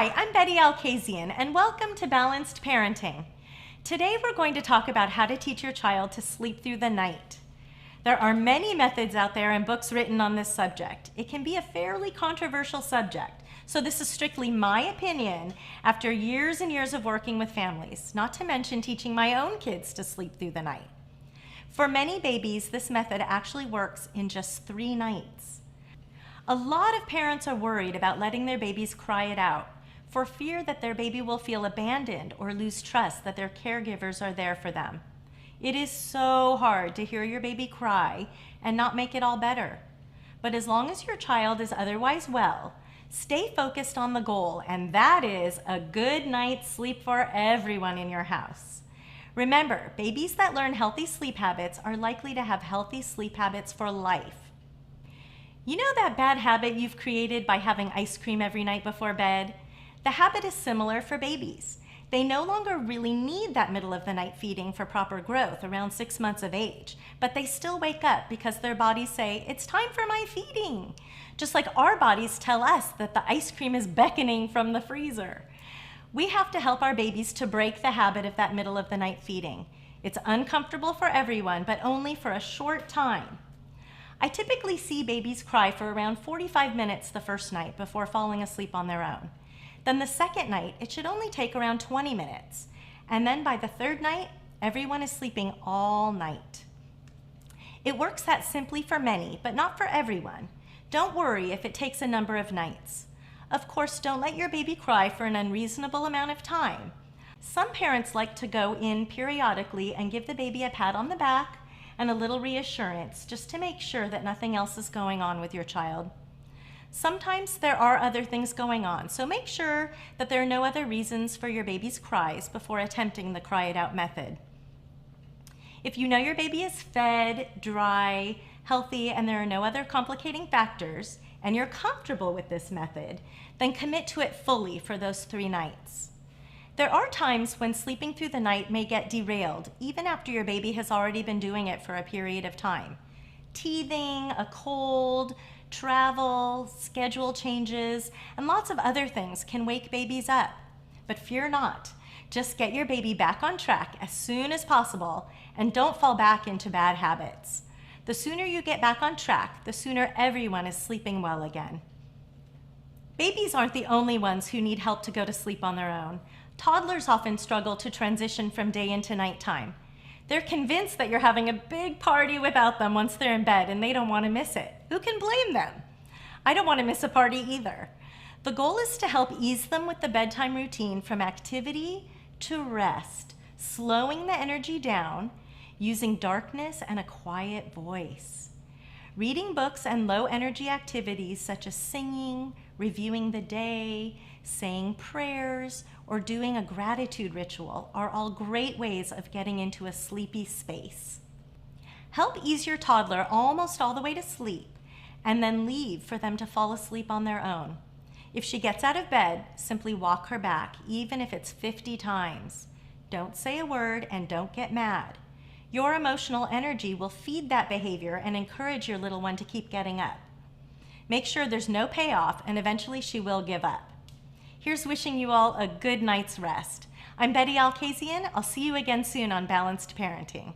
Hi, I'm Bette Alkazian, and welcome to Balanced Parenting. Today we're going to talk about how to teach your child to sleep through the night. There are many methods out there and books written on this subject. It can be a fairly controversial subject, so this is strictly my opinion after years and years of working with families, not to mention teaching my own kids to sleep through the night. For many babies, this method actually works in just 3 nights. A lot of parents are worried about letting their babies cry it out for fear that their baby will feel abandoned or lose trust that their caregivers are there for them. It is so hard to hear your baby cry and not make it all better. But as long as your child is otherwise well, stay focused on the goal, and that is a good night's sleep for everyone in your house. Remember, babies that learn healthy sleep habits are likely to have healthy sleep habits for life. You know that bad habit you've created by having ice cream every night before bed? The habit is similar for babies. They no longer really need that middle of the night feeding for proper growth around 6 months of age, but they still wake up because their bodies say, "It's time for my feeding." Just like our bodies tell us that the ice cream is beckoning from the freezer. We have to help our babies to break the habit of that middle of the night feeding. It's uncomfortable for everyone, but only for a short time. I typically see babies cry for around 45 minutes the first night before falling asleep on their own. Then the second night, it should only take around 20 minutes. And then by the third night, everyone is sleeping all night. It works that simply for many, but not for everyone. Don't worry if it takes a number of nights. Of course, don't let your baby cry for an unreasonable amount of time. Some parents like to go in periodically and give the baby a pat on the back and a little reassurance just to make sure that nothing else is going on with your child. Sometimes there are other things going on, so make sure that there are no other reasons for your baby's cries before attempting the cry it out method. If you know your baby is fed, dry, healthy, and there are no other complicating factors, and you're comfortable with this method, then commit to it fully for those 3 nights. There are times when sleeping through the night may get derailed, even after your baby has already been doing it for a period of time. Teething, a cold, travel, schedule changes, and lots of other things can wake babies up. But fear not. Just get your baby back on track as soon as possible and don't fall back into bad habits. The sooner you get back on track, the sooner everyone is sleeping well again. Babies aren't the only ones who need help to go to sleep on their own. Toddlers often struggle to transition from day into nighttime. They're convinced that you're having a big party without them once they're in bed and they don't want to miss it. Who can blame them? I don't want to miss a party either. The goal is to help ease them with the bedtime routine from activity to rest, slowing the energy down, using darkness and a quiet voice. Reading books and low energy activities such as singing, reviewing the day, saying prayers, or doing a gratitude ritual are all great ways of getting into a sleepy space. Help ease your toddler almost all the way to sleep, and then leave for them to fall asleep on their own. If she gets out of bed, simply walk her back, even if it's 50 times. Don't say a word and don't get mad. Your emotional energy will feed that behavior and encourage your little one to keep getting up. Make sure there's no payoff, and eventually she will give up. Here's wishing you all a good night's rest. I'm Bette Alkazian. I'll see you again soon on Balanced Parenting.